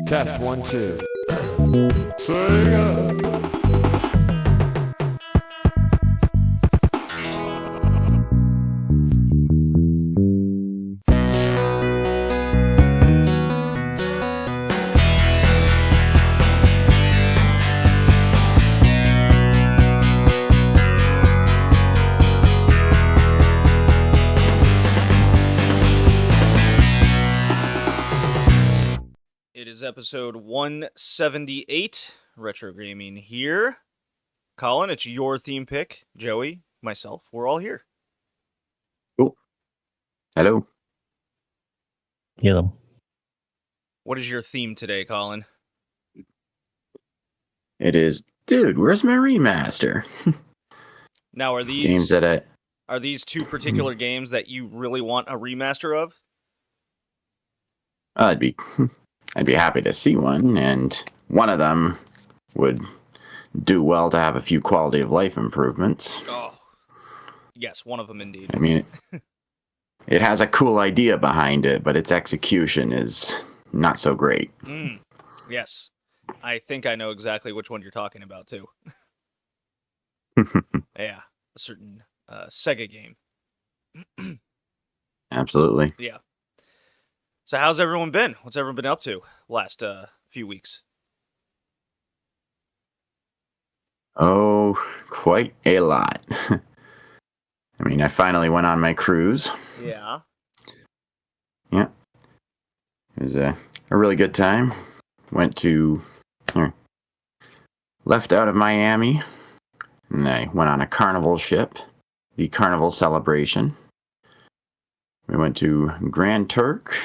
Test 1, 2. Sega. Episode 178, retroGaming here. Colin, it's your theme pick. Joey, myself, we're all here. Cool. Hello. Hello. What is your theme today, Colin? It is, dude, where's my remaster? Now, are these games that are these two particular games that you really want a remaster of? I'd be happy to see one, and one of them would do well to have a few quality of life improvements. Oh, yes, one of them indeed. I mean, it has a cool idea behind it, but its execution is not so great. Yes, I think I know exactly which one you're talking about, too. Yeah, a certain Sega game. Absolutely. Yeah. So how's everyone been? What's everyone been up to last few weeks? Oh, quite a lot. I mean, I finally went on my cruise. Yeah. Yeah. It was a really good time. Left out of Miami, and I went on a carnival ship, the Carnival Celebration. We went to Grand Turk,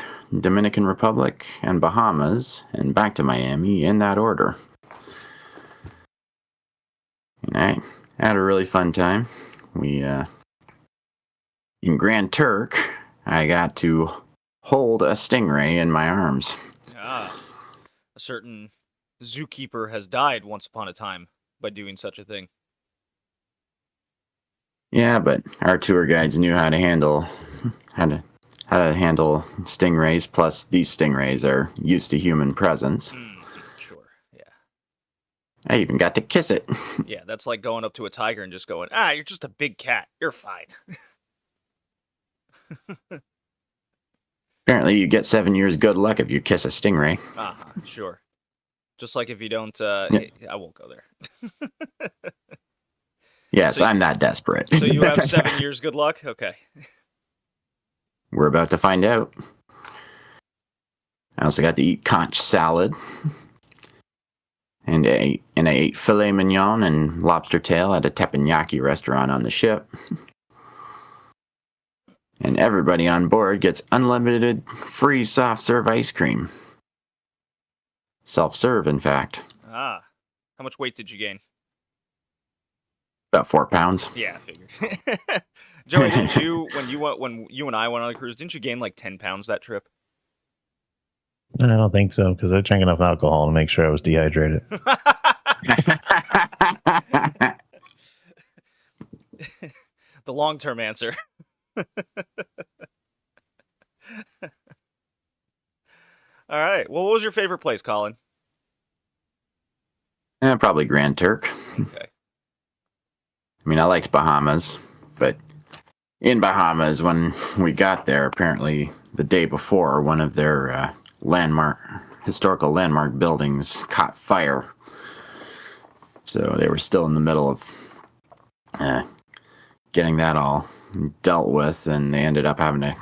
Dominican Republic, and Bahamas, and back to Miami in that order. And I had a really fun time. In Grand Turk, I got to hold a stingray in my arms. Ah, a certain zookeeper has died once upon a time by doing such a thing. Yeah, but our tour guides knew how to handle stingrays, plus these stingrays are used to human presence. Sure, yeah. I even got to kiss it. Yeah, that's like going up to a tiger and just going, you're just a big cat. You're fine. Apparently you get 7 years good luck if you kiss a stingray. Sure. Just like if you don't, Yeah. I won't go there. Yes, I'm that desperate. So you have 7 years good luck? Okay. We're about to find out. I also got to eat conch salad. And I ate filet mignon and lobster tail at a teppanyaki restaurant on the ship. And everybody on board gets unlimited free soft serve ice cream. Self-serve, in fact. How much weight did you gain? About 4 pounds. Yeah, I figured. Joey, didn't you, when you and I went on the cruise, didn't you gain like 10 pounds that trip? I don't think so, because I drank enough alcohol to make sure I was dehydrated. The long-term answer. All right. Well, what was your favorite place, Colin? Probably Grand Turk. Okay. I mean, I liked Bahamas, but in Bahamas, when we got there, apparently the day before, one of their historical landmark buildings caught fire. So they were still in the middle of getting that all dealt with, and they ended up having to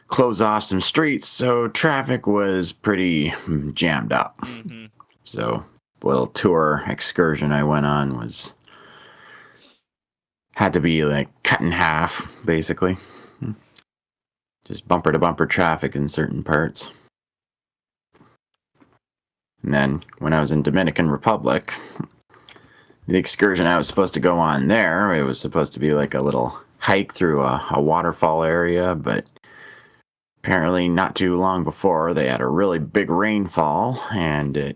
close off some streets, so traffic was pretty jammed up. Mm-hmm. So the little tour excursion I went on had to be like cut in half, basically. Just bumper to bumper traffic in certain parts. And then when I was in Dominican Republic, the excursion I was supposed to go on there, it was supposed to be like a little hike through a waterfall area, but apparently not too long before, they had a really big rainfall, and it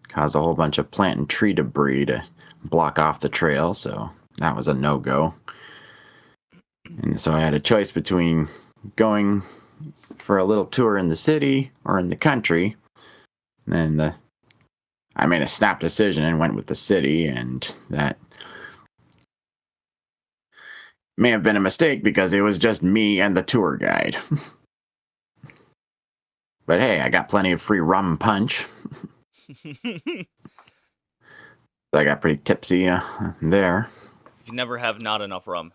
caused a whole bunch of plant and tree debris to block off the trail, so that was a no-go. And so I had a choice between going for a little tour in the city or in the country. And I made a snap decision and went with the city, and that may have been a mistake because it was just me and the tour guide. But hey, I got plenty of free rum punch. I got pretty tipsy there. You never have not enough rum.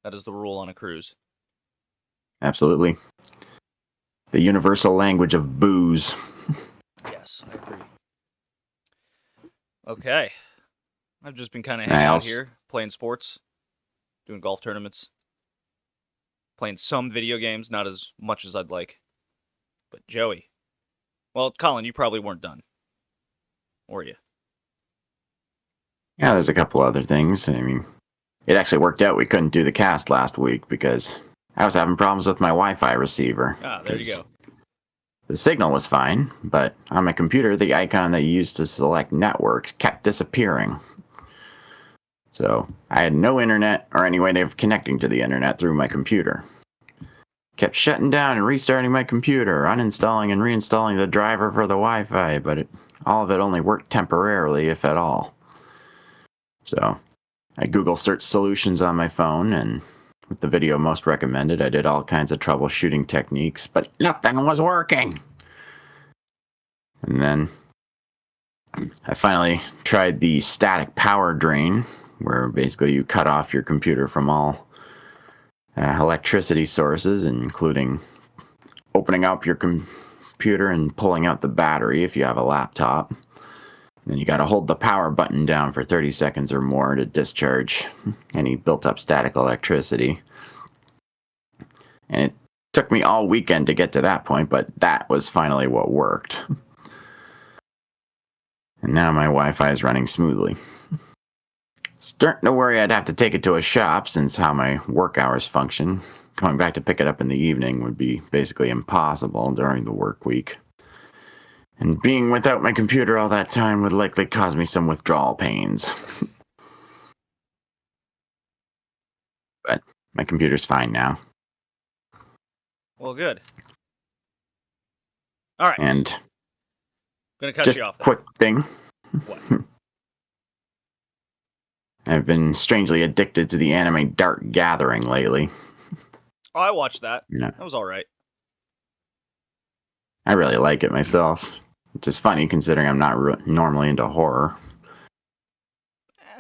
That is the rule on a cruise. Absolutely. The universal language of booze. Yes, I agree. Okay. I've just been kind of hanging out here, playing sports, doing golf tournaments, playing some video games, not as much as I'd like. But Joey. Well, Colin, you probably weren't done. Were you? Yeah, there's a couple other things. I mean, it actually worked out. We couldn't do the cast last week because I was having problems with my Wi-Fi receiver. Ah, there you go. The signal was fine, but on my computer, the icon that you used to select networks kept disappearing. So I had no internet or any way of connecting to the internet through my computer. Kept shutting down and restarting my computer, uninstalling and reinstalling the driver for the Wi-Fi, but all of it only worked temporarily, if at all. So I Google search solutions on my phone, and with the video most recommended, I did all kinds of troubleshooting techniques, but nothing was working. And then I finally tried the static power drain, where basically you cut off your computer from all electricity sources, including opening up your computer and pulling out the battery if you have a laptop. Then you got to hold the power button down for 30 seconds or more to discharge any built-up static electricity. And it took me all weekend to get to that point, but that was finally what worked. And now my Wi-Fi is running smoothly. Starting to worry I'd have to take it to a shop, since how my work hours function. Going back to pick it up in the evening would be basically impossible during the work week. And being without my computer all that time would likely cause me some withdrawal pains. But my computer's fine now. Well, good. All right. And Gonna cut just you off there. quick thing. What? I've been strangely addicted to the anime Dark Gathering lately. Oh, I watched that. Yeah. That was all right. I really like it myself. Which is funny considering I'm not normally into horror.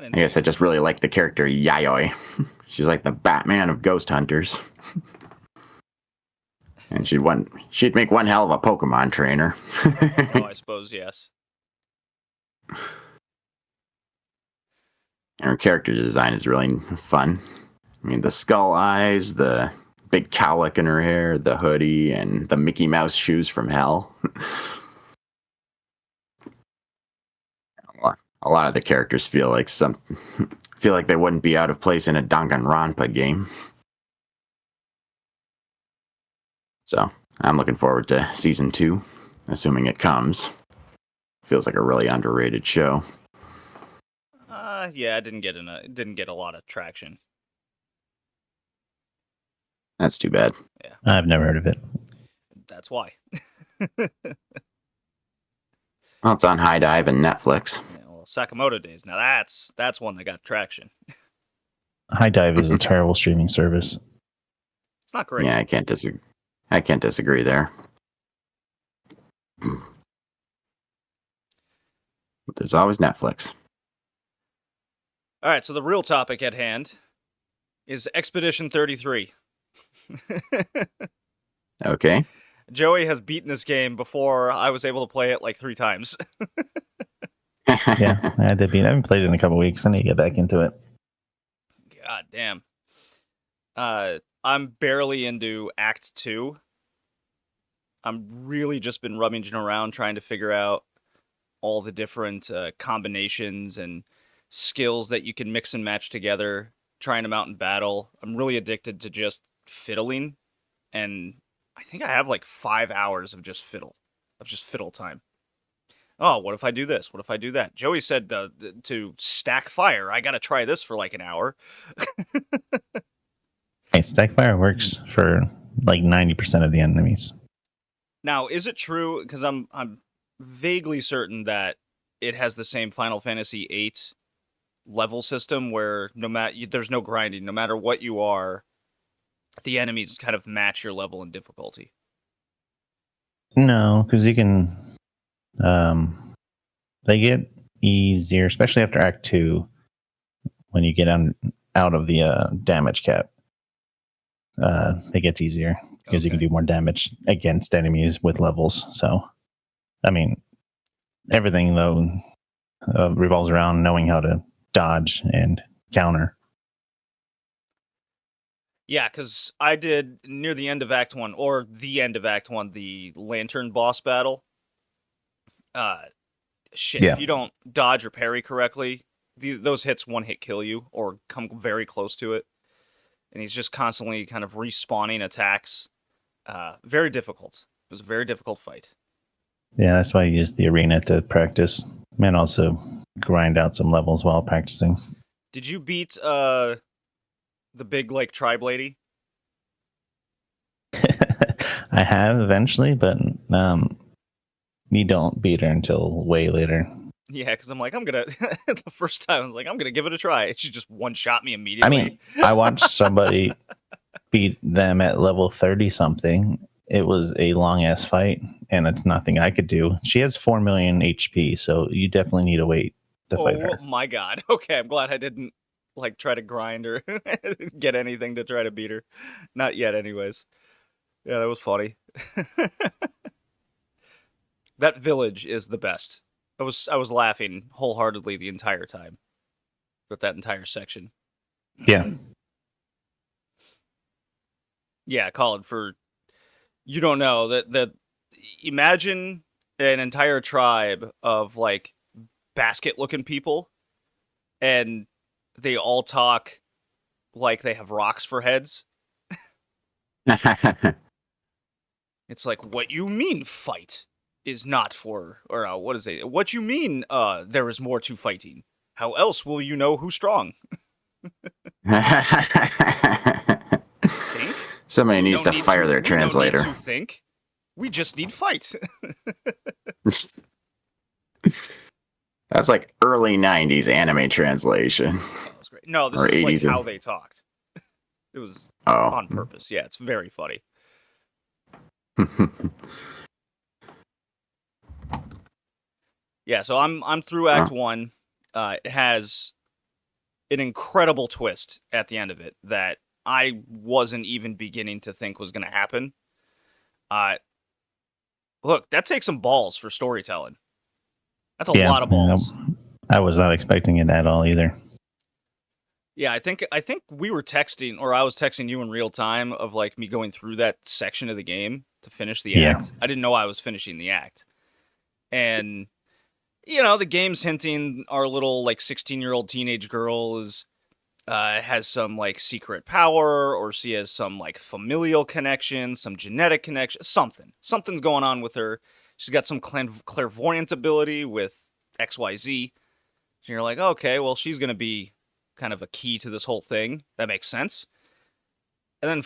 I guess I just really like the character Yayoi. She's like the Batman of ghost hunters. And she'd make one hell of a Pokemon trainer. Oh, I suppose, yes. And her character design is really fun. I mean, the skull eyes, the big cowlick in her hair, the hoodie, and the Mickey Mouse shoes from hell. A lot of the characters feel like they wouldn't be out of place in a Danganronpa game. So I'm looking forward to season 2, assuming it comes. Feels like a really underrated show. Yeah, it didn't get a lot of traction. That's too bad. Yeah, I've never heard of it. that's why. Well, it's on High Dive and Netflix. Yeah, well, Sakamoto Days. Now that's one that got traction. High Dive is a terrible streaming service. It's not great. Yeah, I can't disagree there. But there's always Netflix. All right, so the real topic at hand is Expedition 33. Okay. Joey has beaten this game before I was able to play it like 3 times. Yeah, I haven't played it in a couple weeks. I need to get back into it. God damn. I'm barely into Act 2. I'm really just been rummaging around trying to figure out all the different combinations and skills that you can mix and match together, trying them out in battle. I'm really addicted to just fiddling, and I think I have like 5 hours of just fiddle time. Oh, what if I do this? What if I do that? Joey said to stack fire. I gotta try this for like an hour. Hey, Stackfire works for like 90% of the enemies. Now, is it true? Because I'm vaguely certain that it has the same Final Fantasy VIII level system where there's no grinding. No matter what you are, the enemies kind of match your level and difficulty. No, because you can. They get easier, especially after Act 2, when you get out of the damage cap. It gets easier because you can do more damage against enemies with levels. So, I mean, everything though revolves around knowing how to dodge and counter. Yeah, because I did near the end of Act 1, or the end of Act 1, the Lantern boss battle. If you don't dodge or parry correctly, those hits one-hit kill you, or come very close to it. And he's just constantly kind of respawning attacks. Very difficult. It was a very difficult fight. Yeah, that's why I used the arena to practice, and also grind out some levels while practicing. Did you beat the big tribe lady? I have eventually, but you don't beat her until way later. Yeah, because I'm gonna the first time I was I'm gonna give it a try. She just one-shot me immediately. I mean, I watched somebody beat them at level 30 something. It was a long ass fight, and it's nothing I could do. She has 4 million HP, so you definitely need to wait to fight her. Oh my god. Okay, I'm glad I didn't try to grind or get anything to try to beat her. Not yet, anyways. Yeah, that was funny. That village is the best. I was laughing wholeheartedly the entire time with that entire section. Yeah. Yeah, Colin, for you don't know that imagine an entire tribe of basket looking people, and they all talk like they have rocks for heads. It's what you mean fight is not for, or what is it? What you mean there is more to fighting? How else will you know who's strong? Think? Somebody needs to fire their translator. We don't need to think. We just need fight. That's early 90s anime translation. That was great. No, this or is 80s how they talked. It was on purpose. Yeah, it's very funny. Yeah, so I'm through Act 1. It has an incredible twist at the end of it that I wasn't even beginning to think was going to happen. Look, that takes some balls for storytelling. That's a lot of balls. I was not expecting it at all either. Yeah, I think we were texting, or I was texting you in real time of me going through that section of the game to finish the act. I didn't know I was finishing the act. And the game's hinting our little 16-year-old teenage girl has some secret power, or she has some familial connection, some genetic connection, something's going on with her. She's got some clairvoyant ability with XYZ. So you're okay, well, she's gonna be kind of a key to this whole thing. That makes sense. And then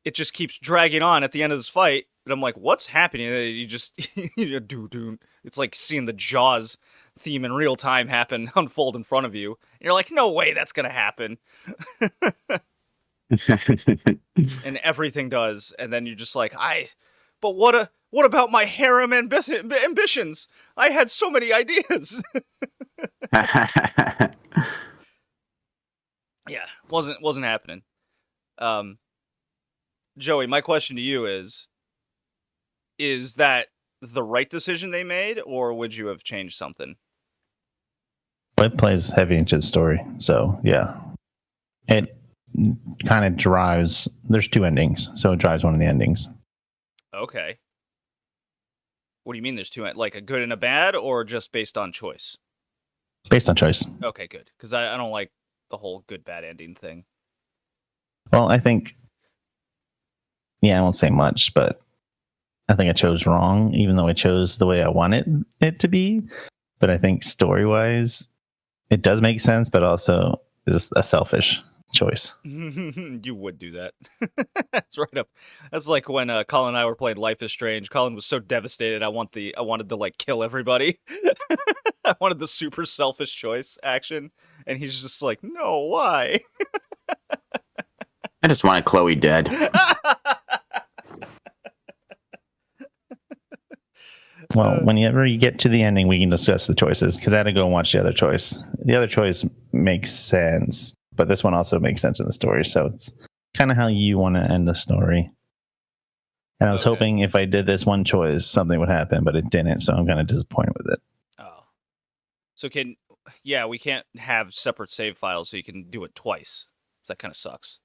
it just keeps dragging on at the end of this fight. And I'm what's happening? You just do. It's seeing the Jaws theme in real time unfold in front of you. And you're no way that's gonna happen. And everything does. And then you're just but what about my harem ambitions? I had so many ideas. Yeah, wasn't happening. Joey, my question to you is that the right decision they made, or would you have changed something? It plays heavy into the story, so yeah. It kind of drives, there's 2 endings, so it drives one of the endings. Okay. What do you mean there's 2, a good and a bad, or just based on choice? Based on choice. Okay, good. Because I don't like the whole good-bad ending thing. Well, I think, I won't say much, but I think I chose wrong, even though I chose the way I wanted it to be. But I think story-wise, it does make sense, but also is a selfish choice. You would do that. That's right up. That's like when Colin and I were playing Life is Strange. Colin was so devastated. I wanted to like kill everybody. I wanted the super selfish choice action, and he's just like, no, why? I just wanted Chloe dead. Well, whenever you get to the ending, we can discuss the choices because I had to go and watch the other choice. The other choice makes sense, but this one also makes sense in the story. So it's kind of how you want to end the story. And I was hoping if I did this one choice, something would happen, but it didn't. So I'm kind of disappointed with it. Oh, so we can't have separate save files, so you can do it twice. So that kind of sucks.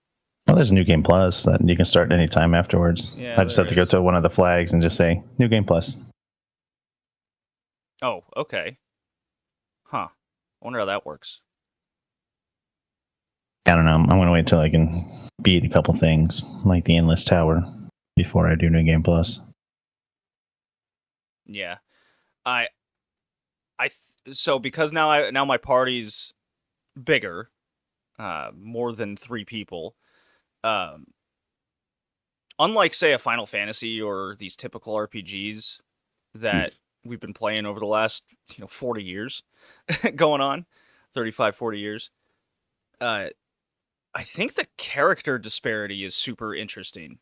Well, there's New Game Plus that you can start anytime afterwards. Yeah, I just have to go to one of the flags and just say New Game Plus. Oh, okay. Huh. I wonder how that works. I don't know. I'm going to wait till I can beat a couple things, like the Endless Tower, before I do New Game Plus. Yeah. So because now my party's bigger, more than 3 people. Unlike say a Final Fantasy or these typical RPGs that we've been playing over the last 40 years going on 35 40 years, I think the character disparity is super interesting.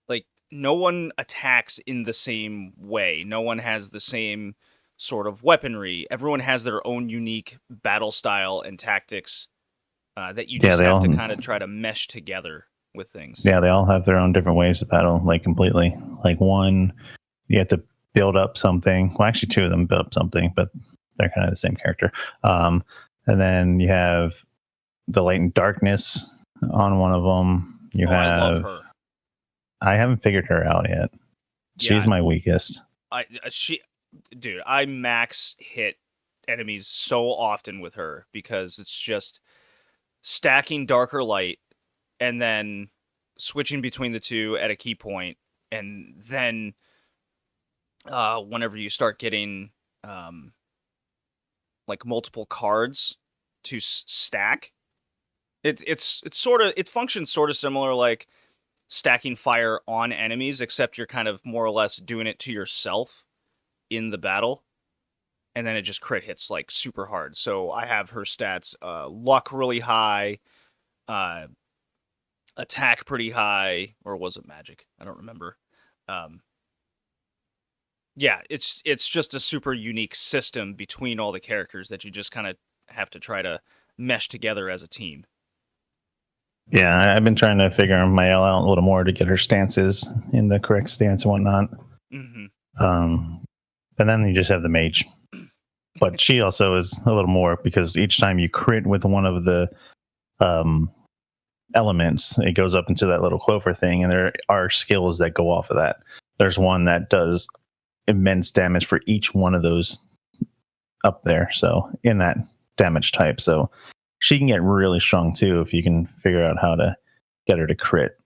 Like, no one attacks in the same way, no one has the same sort of weaponry, everyone has their own unique battle style and tactics that you just have to kind of try to mesh together with things. Yeah, they all have their own different ways to battle, like completely. Like one, you have to build up something. Well, actually, 2 of them build up something, but they're kind of the same character. And then you have the light and darkness on one of them. I love her. I haven't figured her out yet. She's my weakest. I max hit enemies so often with her because it's just stacking darker light and then switching between the two at a key point, and then whenever you start getting like multiple cards to stack, it functions sort of similar like stacking fire on enemies, except you're kind of more or less doing it to yourself in the battle, and then it just crit hits like super hard. So I have her stats luck really high, attack pretty high, or was it magic? I don't remember. Yeah, it's just a super unique system between all the characters that you just kind of have to try to mesh together as a team. Yeah, I've been trying to figure Mael out a little more to get her stances in the correct stance and whatnot. Mm-hmm. And then you just have the mage. But she also is a little more because each time you crit with one of the elements, it goes up into that little clover thing, and there are skills that go off of that. There's one that does immense damage for each one of those up there, so in that damage type. So she can get really strong too if you can figure out how to get her to crit.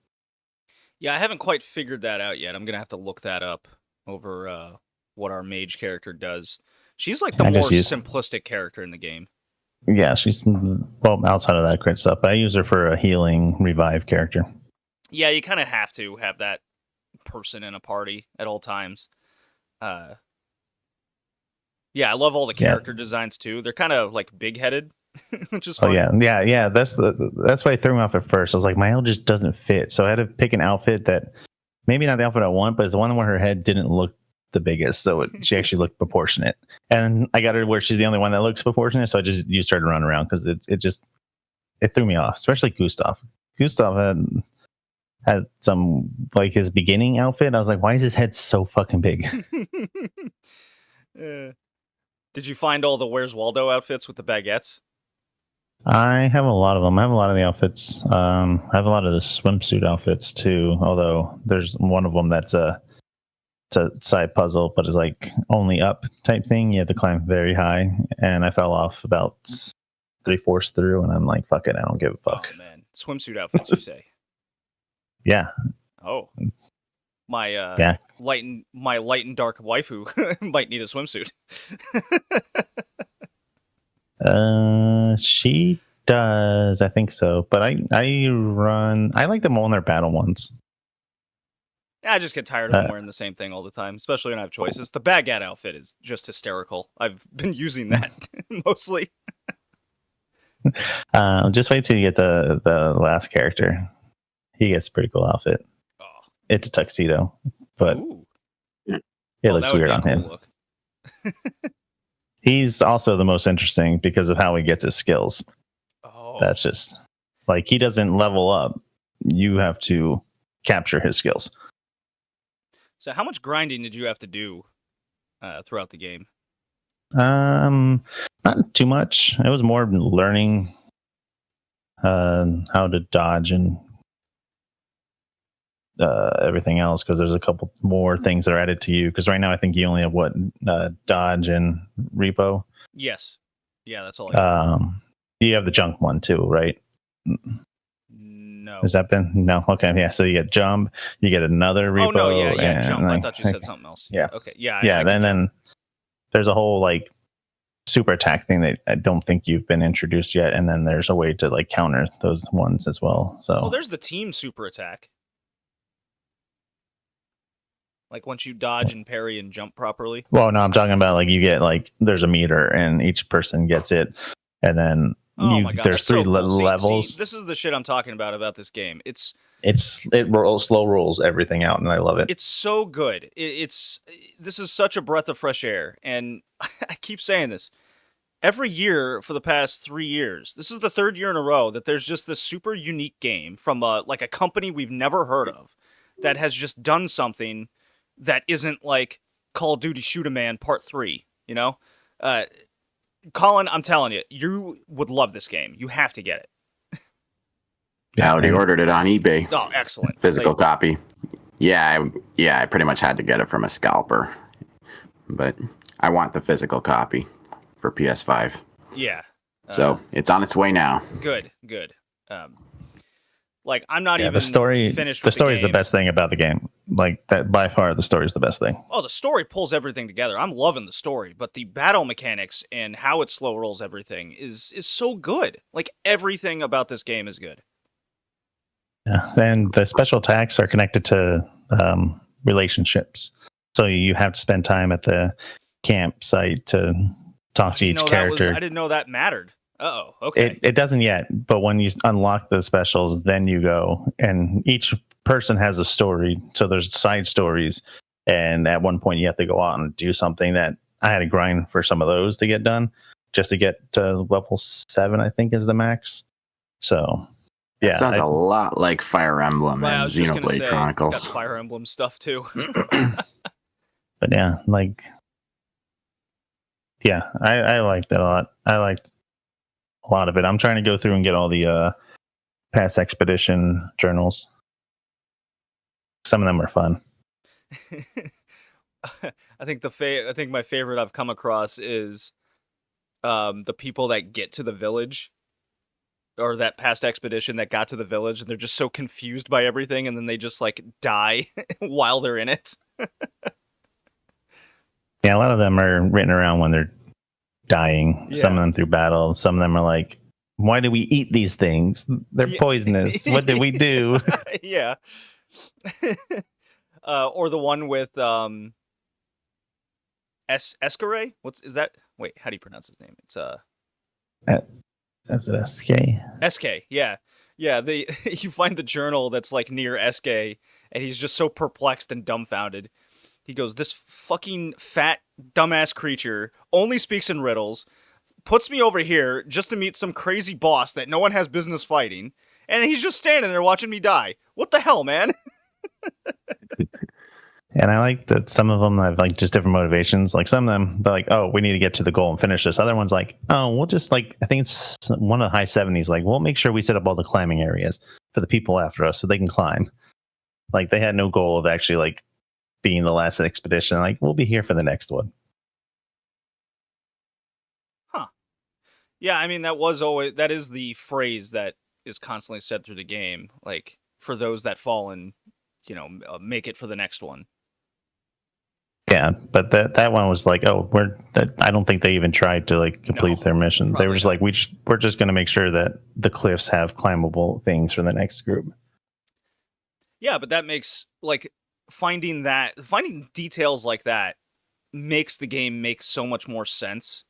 Yeah, I haven't quite figured that out yet. I'm gonna have to look that up over what our mage character does. She's like the more simplistic character in the game. Yeah, she's outside of that crit stuff, but I use her for a healing revive character. Yeah, you kind of have to have that person in a party at all times. Yeah, I love all the character designs too. They're kind of like big-headed, which is fun. Yeah. That's why it threw me off at first. I was like, my L just doesn't fit, so I had to pick an outfit that maybe not the outfit I want, but it's the one where her head didn't look the biggest, so she actually looked proportionate. And I got her where she's the only one that looks proportionate, so I just used her to run around because it threw me off, especially Gustav. Gustav had some, like, his beginning outfit. I was like, why is his head so fucking big? Did you find all the Where's Waldo outfits with the baguettes? I have a lot of them. I have a lot of the outfits. I have a lot of the swimsuit outfits too, although there's one of them that's it's a side puzzle, but it's like only up type thing. You have to climb very high, and I fell off about 3/4 through, and I'm like, fuck it, I don't give a fuck. Oh man, swimsuit outfits, you say? Yeah. Oh, my light and dark waifu might need a swimsuit. She does. I think so. But I like them all in their battle ones. I just get tired of them wearing the same thing all the time, especially when I have choices. The Baguette outfit is just hysterical. I've been using that mostly. Just wait till you get the last character. He gets a pretty cool outfit. Oh. It's a tuxedo, but Ooh. it looks weird on him. Look. He's also the most interesting because of how he gets his skills. Oh. That's just like he doesn't level up. You have to capture his skills. So how much grinding did you have to do throughout the game? Not too much. It was more learning how to dodge and everything else, because there's a couple more things that are added to you. Because right now I think you only have dodge and repo. Yes. Yeah, that's all. You have the junk one too, right? No. Has that been? No. Okay. Yeah. So you get jump. You get another repo. Oh no. Yeah. Jump. I thought you said something else. Yeah. Okay. Yeah. Yeah. Then there's a whole like super attack thing that I don't think you've been introduced yet, and then there's a way to like counter those ones as well. So. Oh, there's the team super attack. Like once you dodge and parry and jump properly. Well, no, I'm talking about like you get like there's a meter and each person gets it, and then my God, there's three so cool. levels. See, this is the shit I'm talking about this game. It slow rolls everything out, and I love it. It's so good. This is such a breath of fresh air, and I keep saying this every year for the past 3 years. This is the third year in a row that there's just this super unique game from a company we've never heard of that has just done something that isn't like Call of Duty Shoot 'em Man Part 3. You know, Colin, I'm telling you, you would love this game. You have to get it. I already ordered it on eBay. Oh, excellent. Physical copy. Yeah, I pretty much had to get it from a scalper. But I want the physical copy for PS5. Yeah. So it's on its way now. Good. I'm not even the story finished the with story is the game. best thing about the game. Like that, by far, the story is the best thing. Oh, the story pulls everything together. I'm loving the story, but the battle mechanics and how it slow rolls everything is so good. Like everything about this game is good. Yeah, and the special attacks are connected to relationships. So you have to spend time at the campsite to talk to each character. I didn't know that mattered. Oh, okay. It doesn't yet, but when you unlock the specials, then you go, and each person has a story. So there's side stories, and at one point you have to go out and do something that I had to grind for some of those to get done, just to get to level 7, I think is the max. So yeah, it sounds a lot like Fire Emblem and Xenoblade Chronicles. It's got Fire Emblem stuff too. But yeah, I liked it a lot. I liked a lot of it. I'm trying to go through and get all the past expedition journals. Some of them are fun. I think my favorite I've come across is the people that get to the village, or that past expedition that got to the village, and they're just so confused by everything, and then they just like die while they're in it. Yeah, a lot of them are written around when they're dying. Yeah. Some of them through battle. Some of them are like, why do we eat these things? They're poisonous. What did we do? Yeah. Or the one with Escare? Is that? Wait, how do you pronounce his name? It's is it SK? SK, yeah. Yeah, you find the journal that's like near SK, and he's just so perplexed and dumbfounded. He goes, this fucking fat, dumbass creature only speaks in riddles, puts me over here just to meet some crazy boss that no one has business fighting, and he's just standing there watching me die. What the hell, man? And I like that some of them have like just different motivations. Like some of them, they're like, oh, we need to get to the goal and finish this. Other one's like, oh, we'll just like, I think it's one of the high 70s. Like, we'll make sure we set up all the climbing areas for the people after us so they can climb. Like they had no goal of actually like being the last expedition. Like, we'll be here for the next one. Huh. Yeah, I mean, that is the phrase that is constantly said through the game. Like, for those that fall and, make it for the next one. Yeah, but that one was like, I don't think they even tried to like complete their mission. They were just like, we're just going to make sure that the cliffs have climbable things for the next group. Yeah, but that makes like finding details like that makes the game make so much more sense.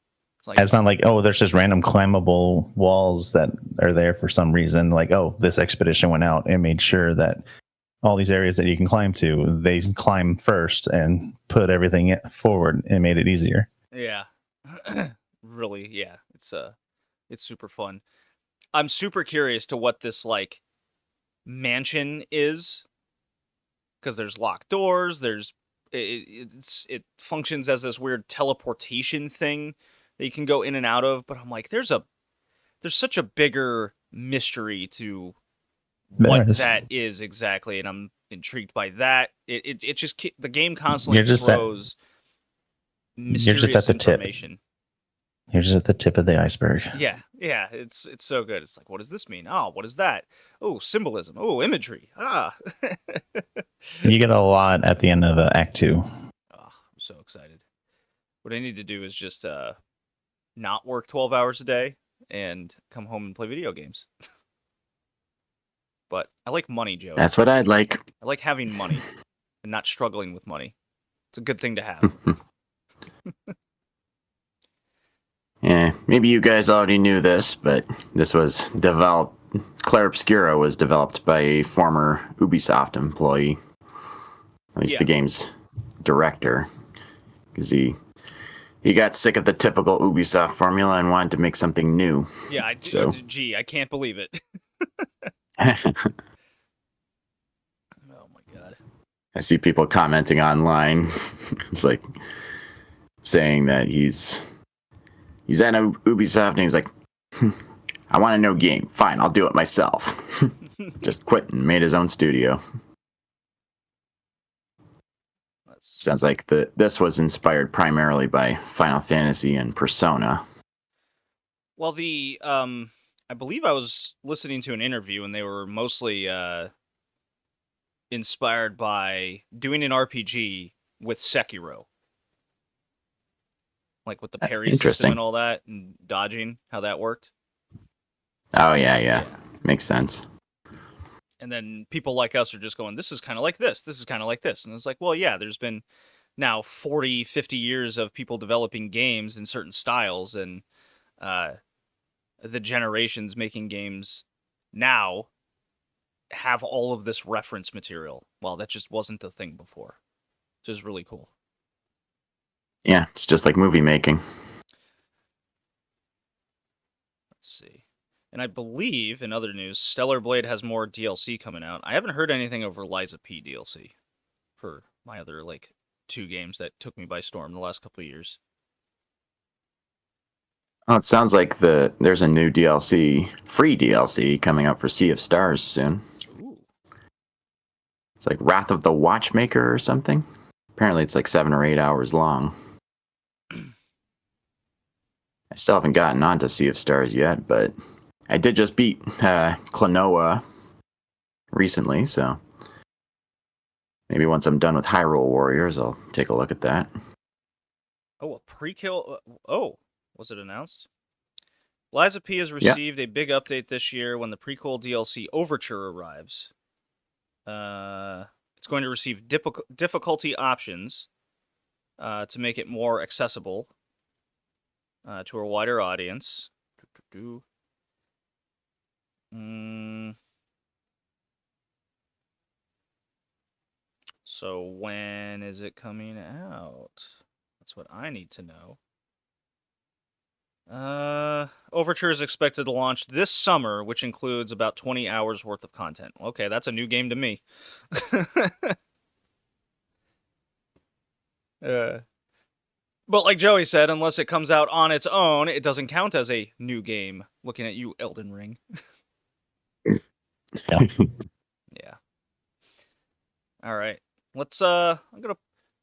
It's not like, there's just random climbable walls that are there for some reason. Like, this expedition went out and made sure that all these areas that you can climb to, they climb first and put everything forward and made it easier. Yeah. Really, yeah. It's super fun. I'm super curious to what this like mansion is, because there's locked doors, it functions as this weird teleportation thing that you can go in and out of, but I'm like, there's such a bigger mystery to what that is exactly, and I'm intrigued by that. It just, the game constantly throws mysterious information. You're just at the tip of the iceberg. Yeah, it's so good. It's like, what does this mean? Oh, what is that? Oh, symbolism. Oh, imagery. You get a lot at the end of Act 2. Oh, I'm so excited. What I need to do is just not work 12 hours a day and come home and play video games. But I like money, Joe. That's what I'd like. I like having money and not struggling with money. It's a good thing to have. Yeah, maybe you guys already knew this, but this was developed. Clair Obscura was developed by a former Ubisoft employee, at least the game's director, because he got sick of the typical Ubisoft formula and wanted to make something new. Yeah, I can't believe it. Oh my god. I see people commenting online. It's like saying that he's at Ubisoft and he's like, I want a no game. Fine, I'll do it myself. Just quit and made his own studio. Sounds like this was inspired primarily by Final Fantasy and Persona. Well, I believe I was listening to an interview and they were mostly inspired by doing an RPG with Sekiro. Like with the parry system and all that, and dodging, how that worked. Oh, yeah. Makes sense. And then people like us are just going, this is kind of like this. This is kind of like this. And it's like, well, yeah, there's been now 40, 50 years of people developing games in certain styles, and the generations making games now have all of this reference material. Well, that just wasn't the thing before, which is really cool. Yeah, it's just like movie making. Let's see. And I believe, in other news, Stellar Blade has more DLC coming out. I haven't heard anything over Liza P DLC for my other, 2 games that took me by storm the last couple of years. Oh, it sounds like there's a new DLC, free DLC, coming out for Sea of Stars soon. Ooh. It's like Wrath of the Watchmaker or something. Apparently it's like 7 or 8 hours long. I still haven't gotten onto Sea of Stars yet, but I did just beat Klonoa recently, so maybe once I'm done with Hyrule Warriors, I'll take a look at that. Oh, a pre-kill? Was it announced? Liza P has received a big update this year when the prequel DLC Overture arrives. It's going to receive difficulty options to make it more accessible to a wider audience. So when is it coming out? That's what I need to know. Overture is expected to launch this summer, which includes about 20 hours worth of content. Okay, that's a new game to me. But like Joey said, unless it comes out on its own, it doesn't count as a new game. Looking at you, Elden Ring. Yeah. Yeah. All right. Let's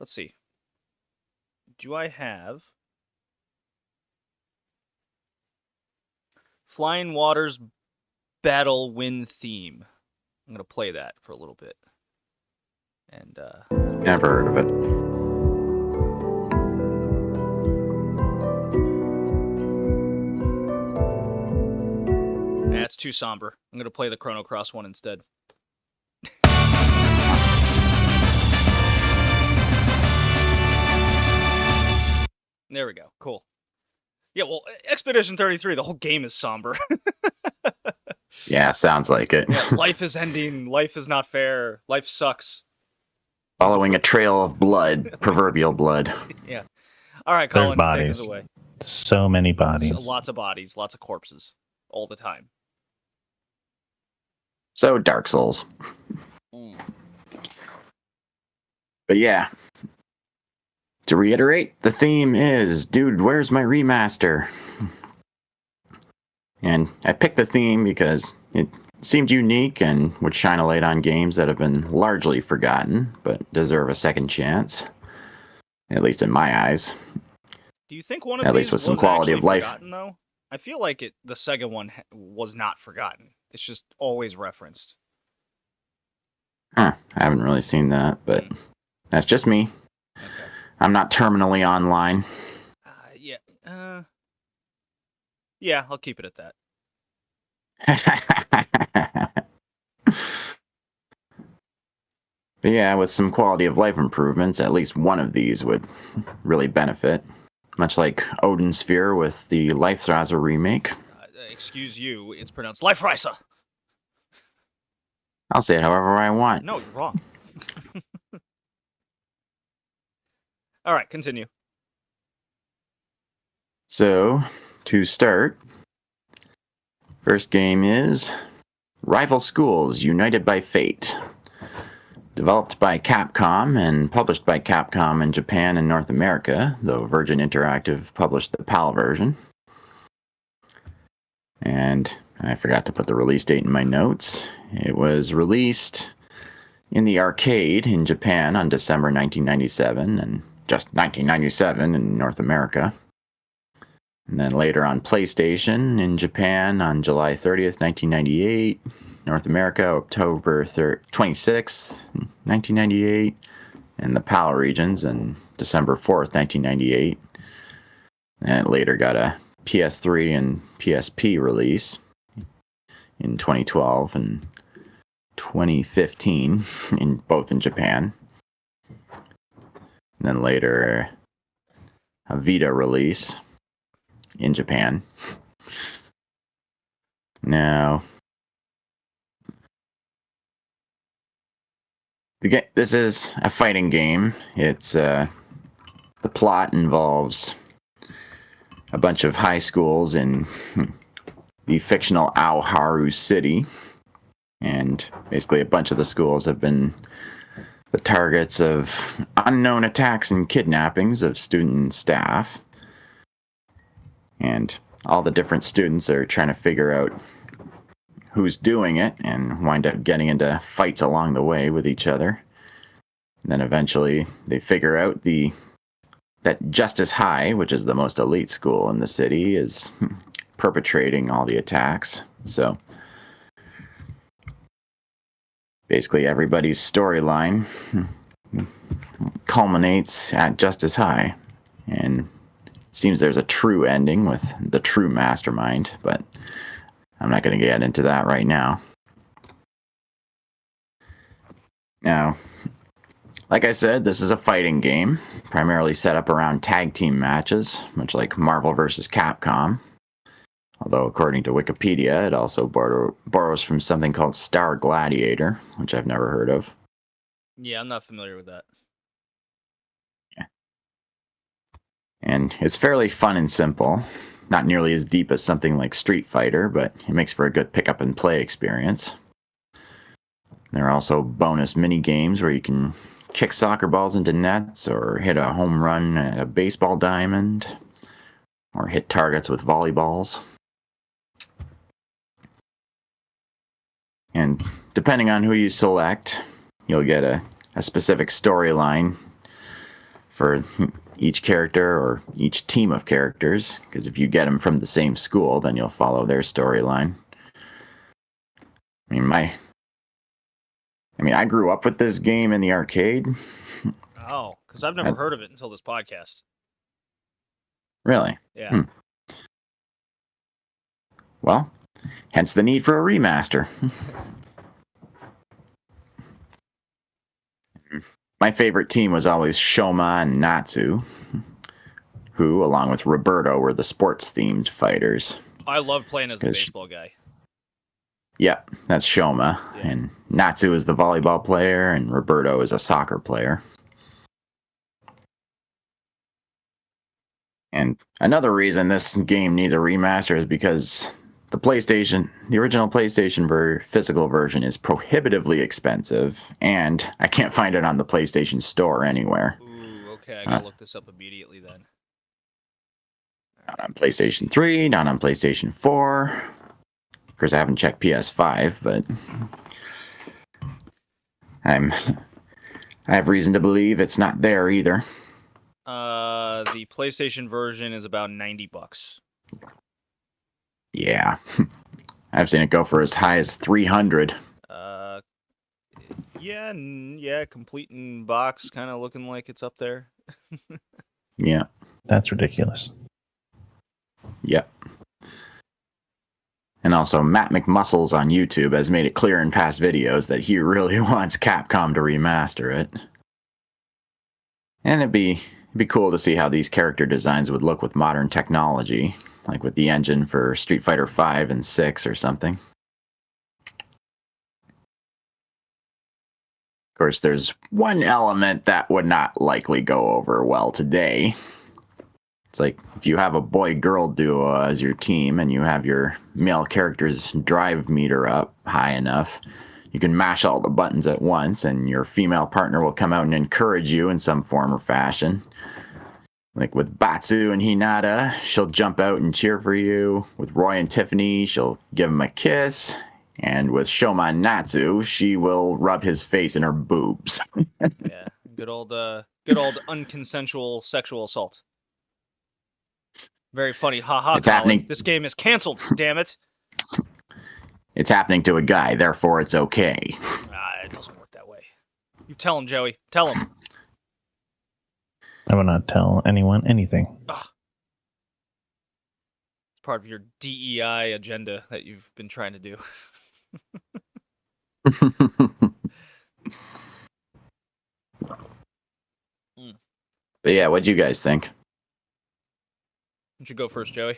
see. Do I have Flying Waters Battle Wind theme? I'm going to play that for a little bit. And never heard of it. that's too somber. I'm gonna play the Chrono Cross one instead. There we go. Cool. Yeah, well, Expedition 33, the whole game is somber. Yeah, sounds like it. Yeah, life is ending. Life is not fair. Life sucks. Following a trail of blood, proverbial blood. Yeah. All right, There's Colin, take bodies. us away. So many bodies. Lots of bodies, lots of corpses, all the time. So Dark Souls. But yeah. To reiterate, the theme is, dude, where's my remaster? And I picked the theme because it seemed unique and would shine a light on games that have been largely forgotten, but deserve a second chance. At least in my eyes. Do you think one of At these least with some was quality actually of life. forgotten, though? I feel like the Sega one was not forgotten. It's just always referenced. Huh, I haven't really seen that, but that's just me. Okay. I'm not terminally online. Yeah. Yeah, I'll keep it at that. But yeah, with some quality of life improvements, at least one of these would really benefit. Much like Odin Sphere with the Life Thrazer remake. Excuse you, it's pronounced Life Riser. I'll say it however I want. No, you're wrong. All right, continue. So, to start, first game is Rival Schools United by Fate. Developed by Capcom and published by Capcom in Japan and North America, though Virgin Interactive published the PAL version. And I forgot to put the release date in my notes. It was released in the arcade in Japan on December 1997, and just 1997 in North America. And then later on PlayStation in Japan on July 30th, 1998. North America, October 26th, 1998. And the PAL regions on December 4th, 1998. And it later got a PS3 and PSP release in 2012 and 2015, both in Japan. And then later a Vita release in Japan. Now, this is a fighting game. It's the plot involves a bunch of high schools in the fictional Aoharu City, and basically a bunch of the schools have been the targets of unknown attacks and kidnappings of student and staff. And all the different students are trying to figure out who's doing it and wind up getting into fights along the way with each other. And then eventually they figure out that Justice High, which is the most elite school in the city, is perpetrating all the attacks. So basically everybody's storyline culminates at Justice High. And seems there's a true ending with the true mastermind, but I'm not going to get into that right now. Now, like I said, this is a fighting game, primarily set up around tag team matches, much like Marvel vs. Capcom. Although, according to Wikipedia, it also borrows from something called Star Gladiator, which I've never heard of. Yeah, I'm not familiar with that. And it's fairly fun and simple. Not nearly as deep as something like Street Fighter, but it makes for a good pick-up and play experience. There are also bonus mini-games where you can kick soccer balls into nets, or hit a home run at a baseball diamond, or hit targets with volleyballs. And depending on who you select, you'll get a specific storyline for each character or each team of characters, because if you get them from the same school, then you'll follow their storyline. I grew up with this game in the arcade. Oh, because I've never heard of it until this podcast. Really? Yeah. Well, Hence the need for a remaster. My favorite team was always Shoma and Natsu, who, along with Roberto, were the sports-themed fighters. I love playing as the baseball guy. Yep, that's Shoma. Yeah. And Natsu is the volleyball player, and Roberto is a soccer player. And another reason this game needs a remaster is because the original PlayStation physical version is prohibitively expensive, and I can't find it on the PlayStation Store anywhere. Ooh, okay, I gotta look this up immediately then. Not on PlayStation 3, not on PlayStation 4. Of course, I haven't checked PS5, but I have reason to believe it's not there either. The PlayStation version is about $90. Yeah. I've seen it go for as high as 300. Yeah, complete in box, kind of looking like it's up there. Yeah. That's ridiculous. Yep. And also, Matt McMuscles on YouTube has made it clear in past videos that he really wants Capcom to remaster it. And it'd be cool to see how these character designs would look with modern technology, like with the engine for Street Fighter V and 6 or something. Of course, there's one element that would not likely go over well today. It's like if you have a boy-girl duo as your team and you have your male character's drive meter up high enough, you can mash all the buttons at once and your female partner will come out and encourage you in some form or fashion. Like with Batsu and Hinata, she'll jump out and cheer for you. With Roy and Tiffany, she'll give him a kiss. And with Shoma and Natsu, she will rub his face in her boobs. Yeah, good old unconsensual sexual assault. Very funny, haha. It's happening. This game is canceled. Damn it! It's happening to a guy, therefore it's okay. It doesn't work that way. You tell him, Joey. Tell him. I will not tell anyone anything. It's part of your DEI agenda that you've been trying to do. But yeah, what'd you guys think? You should go first, Joey.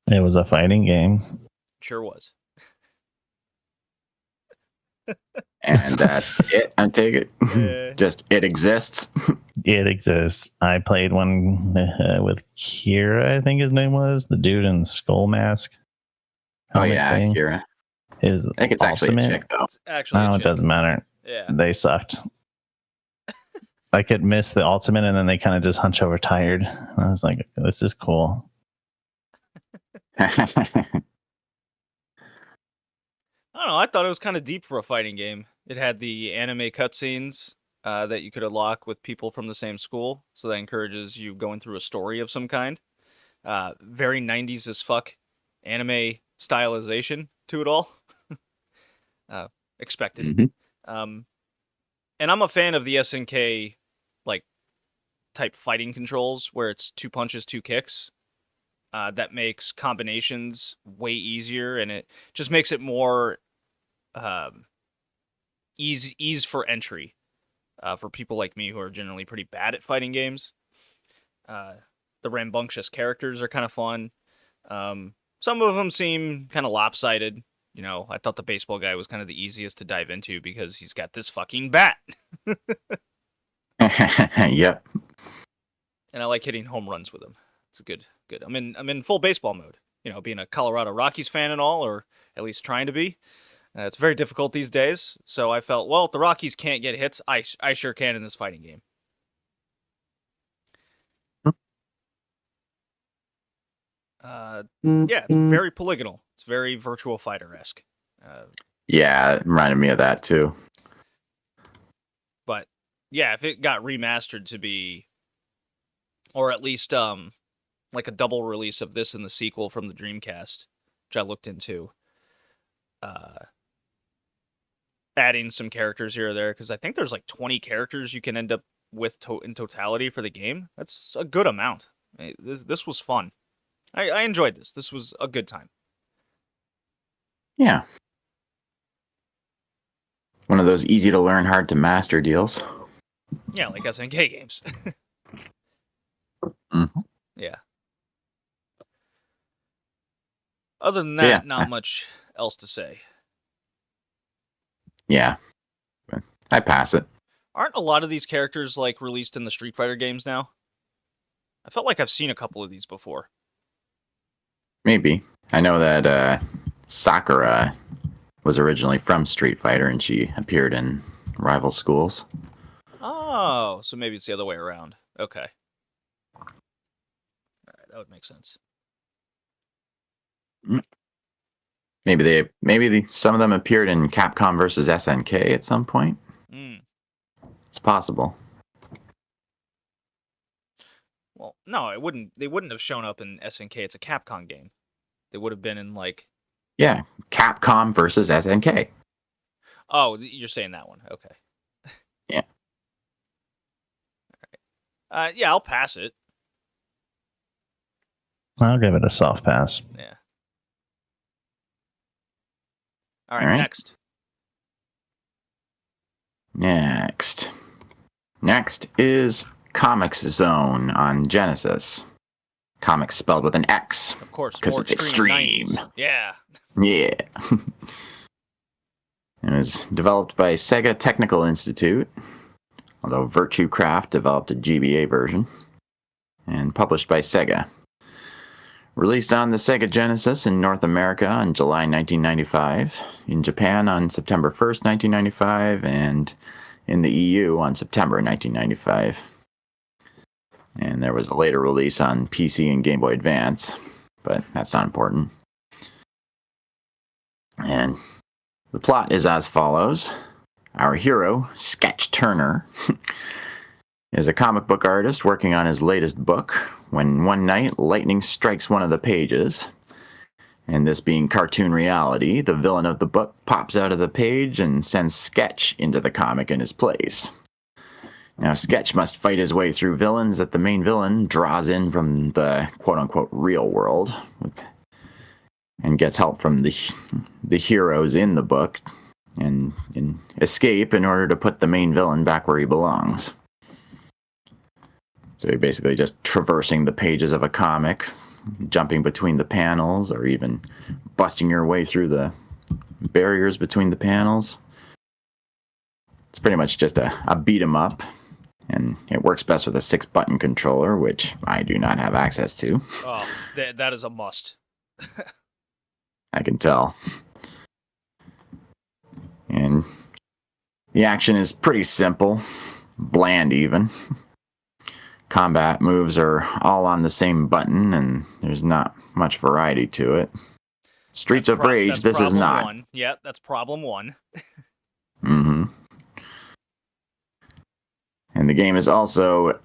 It was a fighting game. Sure was. And that's it, I take it. Just it exists. It exists. I played one with Kira, I think his name was, the dude in the skull mask. Oh yeah, thing. Kira. His I think it's actually a chick though. It's actually it doesn't matter. Yeah. They sucked. I could miss the ultimate and then they kind of just hunch over tired. I was like, this is cool. I don't know. I thought it was kind of deep for a fighting game. It had the anime cutscenes that you could unlock with people from the same school, so that encourages you going through a story of some kind. Very 90s as fuck anime stylization to it all. Expected. Mm-hmm. And I'm a fan of the SNK like type fighting controls where it's 2 punches, 2 kicks. That makes combinations way easier, and it just makes it more ease for entry for people like me who are generally pretty bad at fighting games. The rambunctious characters are kind of fun. Some of them seem kind of lopsided. You know, I thought the baseball guy was kind of the easiest to dive into because he's got this fucking bat. Yep. And I like hitting home runs with him. It's a good. I'm in full baseball mode. You know, being a Colorado Rockies fan and all, or at least trying to be. It's very difficult these days. So I felt, well, if the Rockies can't get hits, I sure can in this fighting game. Yeah, it's very polygonal. It's very Virtua Fighter-esque. Yeah, it reminded me of that too. But yeah, if it got remastered to be, or at least like a double release of this and the sequel from the Dreamcast, which I looked into, adding some characters here or there, because I think there's like 20 characters you can end up with in totality for the game. That's a good amount. This was fun. I enjoyed this. This was a good time. Yeah. One of those easy to learn, hard to master deals. Yeah, like SNK games. Mm-hmm. Yeah. Other than So that, yeah, not much else to say. yeah. I pass it. Aren't a lot of these characters like released in the Street Fighter games now? I felt like I've seen a couple of these before. Maybe. I know that Sakura was originally from Street Fighter, and she appeared in rival schools. Oh, so maybe it's the other way around. Okay. All right, that would make sense. Maybe some of them appeared in Capcom versus SNK at some point. It's possible. Well, no, it wouldn't. They wouldn't have shown up in SNK. It's a Capcom game. They would have been in like. Yeah, Capcom versus SNK. Oh, you're saying that one. Okay. Yeah. All right. Yeah, I'll pass it. I'll give it a soft pass. Yeah. All right. Next. Next is Comix Zone on Genesis. Comics spelled with an X. Of course, because it's extreme. 90s. Yeah. Yeah. It was developed by Sega Technical Institute, although Virtue Craft developed a GBA version, and published by Sega. Released on the Sega Genesis in North America on July 1995, in Japan on September 1st, 1995, and in the EU on September 1995. And there was a later release on PC and Game Boy Advance, but that's not important. And the plot is as follows. Our hero, Sketch Turner, is a comic book artist working on his latest book when one night lightning strikes one of the pages. And this being cartoon reality, the villain of the book pops out of the page and sends Sketch into the comic in his place. Now, Sketch must fight his way through villains that the main villain draws in from the quote-unquote real world, and gets help from the heroes in the book and escape in order to put the main villain back where he belongs. So you're basically just traversing the pages of a comic, jumping between the panels, or even busting your way through the barriers between the panels. It's pretty much just a beat 'em up, and it works best with a 6-button controller, which I do not have access to. Oh, that is a must. I can tell. And the action is pretty simple, bland even. Combat moves are all on the same button, and there's not much variety to it. Streets of Rage, this is not. One. Yeah, that's problem one. Mm-hmm. And the game is also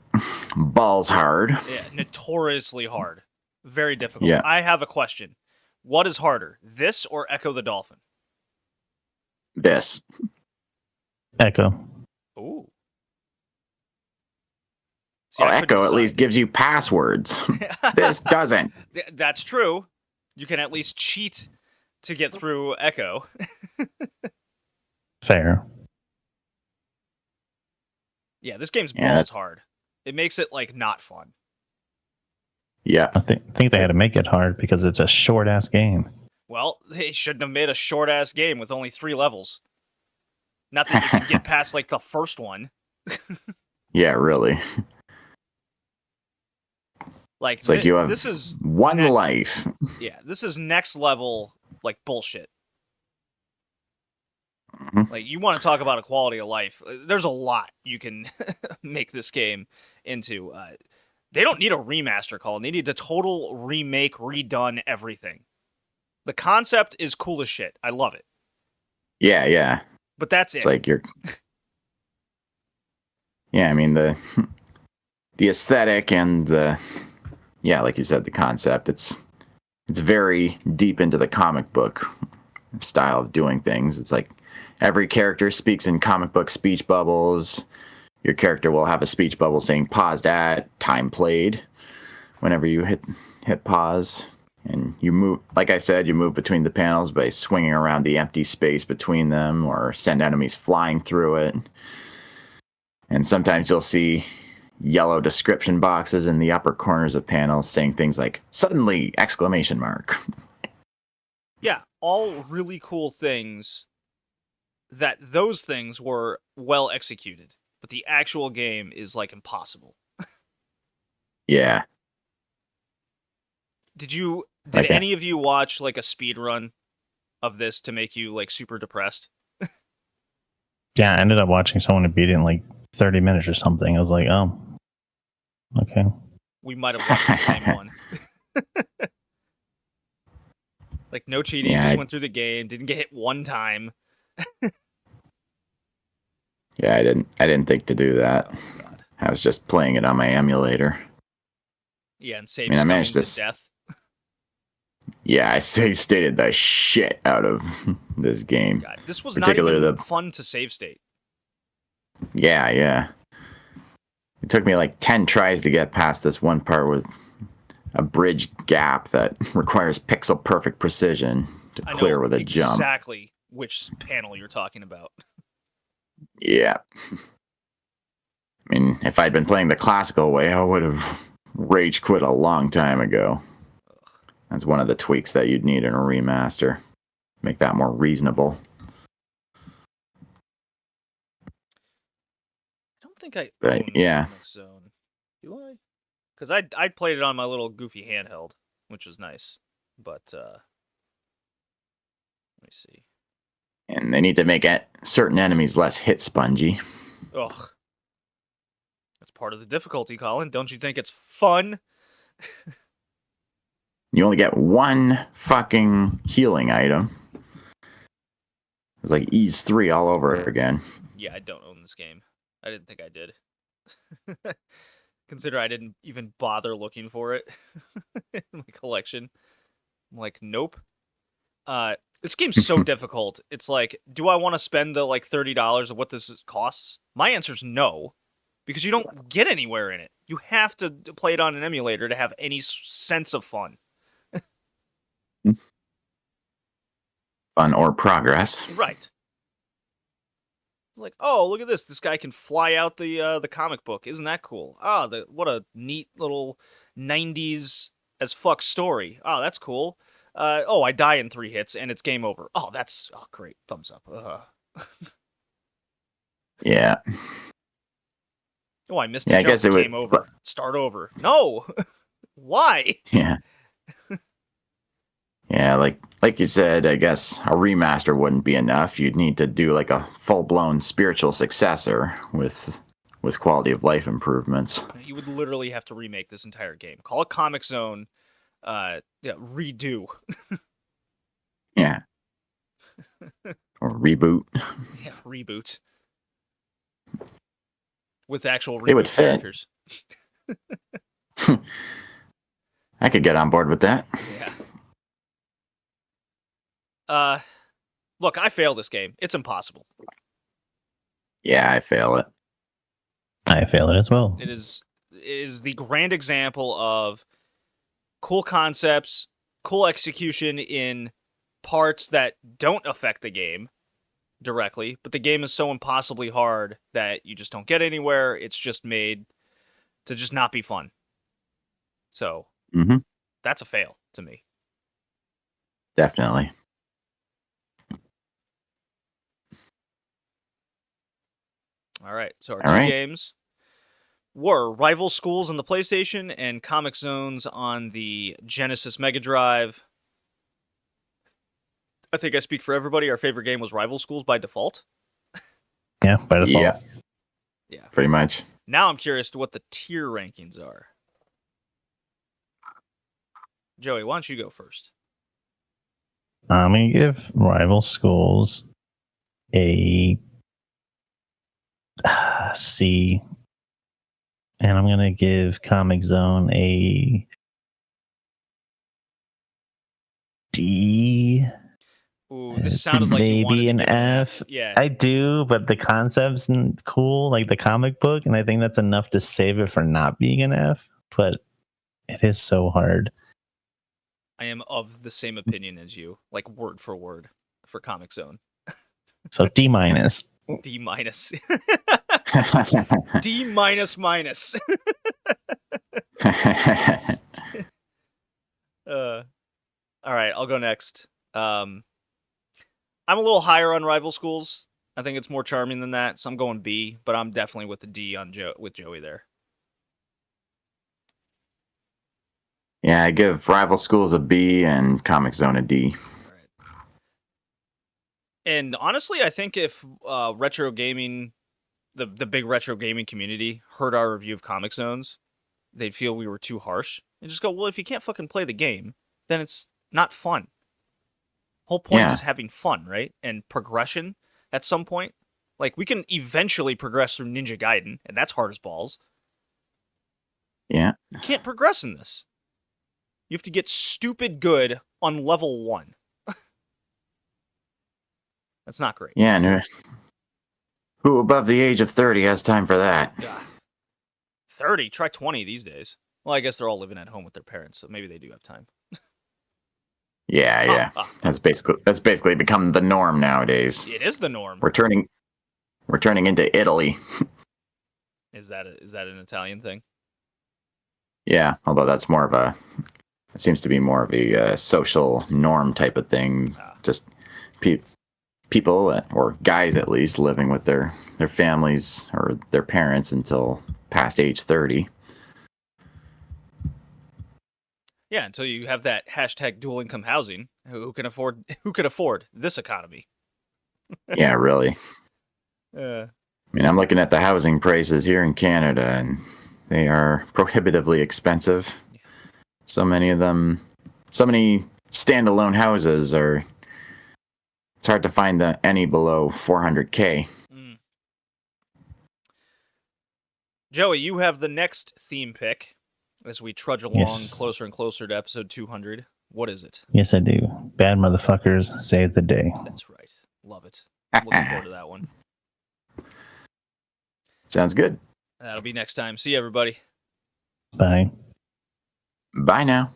balls hard. Yeah, notoriously hard. Very difficult. Yeah. I have a question. What is harder, this or Echo the Dolphin? This. Echo. Ooh. See, Well, I couldn't Echo at decide. least gives you passwords. This doesn't. That's true. You can at least cheat to get through Echo. Fair. Yeah, this game's Yeah, balls hard. It makes it like not fun. Yeah. I think they had to make it hard because it's a short ass game. Well, they shouldn't have made a short ass game with only 3 levels. Not that you can get past like the first one. Yeah, really. Like It's like you have this is one life. Yeah, this is next level like bullshit. Mhm. Like you want to talk about a quality of life. There's a lot you can make this game into. They don't need a remaster, Colin. They need a total remake, redone everything. The concept is cool as shit. I love it. Yeah, yeah. But that's it. It's like you're. Yeah, I mean the aesthetic and like you said, the concept. It's very deep into the comic book style of doing things. It's like every character speaks in comic book speech bubbles. Your character will have a speech bubble saying "paused at," "time played," whenever you hit pause, And you move, like I said, you move between the panels by swinging around the empty space between them or send enemies flying through it. And sometimes you'll see yellow description boxes in the upper corners of panels saying things like, suddenly, exclamation mark. Yeah, all really cool things that those things were well executed, but the actual game is like impossible. Yeah. Did Like any of you watch like a speed run of this to make you like super depressed? Yeah, I ended up watching someone who beat it in like 30 minutes or something. I was like, oh, okay. We might have watched the same one. Like no cheating, Yeah, just went through the game, didn't get hit one time. Yeah, I didn't think to do that. Oh, God. I was just playing it on my emulator. Yeah, and save I managed scumming to to death. Yeah, I stated the shit out of this game. God, this was Particularly not even fun to save state. Yeah. It took me like 10 tries to get past this one part with a bridge gap that requires pixel perfect precision to clear with a jump. Exactly which panel you're talking about. Yeah. I mean, if I'd been playing the classical way, I would have rage quit a long time ago. That's one of the tweaks that you'd need in a remaster. Make that more reasonable. I don't think I But, own yeah. Comix Zone. Do I? Because I played it on my little goofy handheld, which was nice. But let me see. And they need to make certain enemies less hit spongy. Ugh. That's part of the difficulty, Colin. Don't you think it's fun? You only get one fucking healing item. It's like Ease 3 all over again. Yeah, I don't own this game. I didn't think I did. Consider I didn't even bother looking for it in my collection. I'm like, nope. This game's so difficult. It's like, do I want to spend the like $30 of what this costs? My answer's no, because you don't get anywhere in it. You have to play it on an emulator to have any sense of fun. Fun or progress. Right. Like, oh, look at this. This guy can fly out the comic book. Isn't that cool? Ah, what a neat little 90s as fuck story. Oh, that's cool. I die in 3 hits and it's game over. Oh, that's great. Thumbs up. Yeah. Oh, I missed a Yeah, I jump. guess it Game would- over. Start over. No. Why? Yeah. Yeah, like you said, I guess a remaster wouldn't be enough. You'd need to do like a full-blown spiritual successor with quality of life improvements. You would literally have to remake this entire game. Call it Comix Zone. Redo. Yeah. Or reboot. Yeah, reboot. With actual It would reboot fit. characters. I could get on board with that. Yeah. Look, I fail this game. It's impossible. Yeah, I fail it. I fail it as well. It is the grand example of cool concepts, cool execution in parts that don't affect the game directly, but the game is so impossibly hard that you just don't get anywhere. It's just made to just not be fun. So, that's a fail to me. Definitely. All right. So our All two right. games were Rival Schools on the PlayStation and Comix Zones on the Genesis Mega Drive. I think I speak for everybody. Our favorite game was Rival Schools by default. Yeah, by default. Yeah. Pretty much. Now I'm curious to what the tier rankings are. Joey, why don't you go first? I'm going to give Rival Schools a C. And I'm going to give Comix Zone a D. Ooh, this sounded like you wanted maybe to an give F. Yeah. I do, but the concept's cool, like the comic book, and I think that's enough to save it for not being an F. But it is so hard. I am of the same opinion as you, like word for word for Comic Zone. So D minus. D minus. D minus minus. All right, I'll go next. I'm a little higher on rival schools. I think it's more charming than that, so I'm going B. But I'm definitely with the D on with Joey there. Yeah, I give rival schools a B and Comic Zone a D. Right. And honestly, I think if retro gaming, the big retro gaming community heard our review of Comic Zones, they'd feel we were too harsh and just go, well, if you can't fucking play the game, then it's not fun. Whole point is having fun, right? And progression at some point. Like, we can eventually progress through Ninja Gaiden, and that's hard as balls. Yeah. You can't progress in this. You have to get stupid good on level 1. That's not great. Yeah, and who above the age of 30 has time for that? God. 30? Try 20 these days. Well, I guess they're all living at home with their parents, so maybe they do have time. Yeah. That's basically become the norm nowadays. It is the norm. We're turning into Italy. Is that an Italian thing? Yeah, although that's more of it seems to be more of a social norm type of thing. Just people, or guys at least, living with their families or their parents until past age 30. Yeah, until you have that hashtag dual income housing. Who can afford this economy? Yeah, really. I mean, I'm looking at the housing prices here in Canada, and they are prohibitively expensive. So many of them, so many standalone houses are. It's hard to find any below 400K. Joey, you have the next theme pick as we trudge along closer and closer to episode 200. What is it? Yes, I do. Bad motherfuckers save the day. That's right. Love it. Looking forward to that one. Sounds good. That'll be next time. See you, everybody. Bye. Bye now.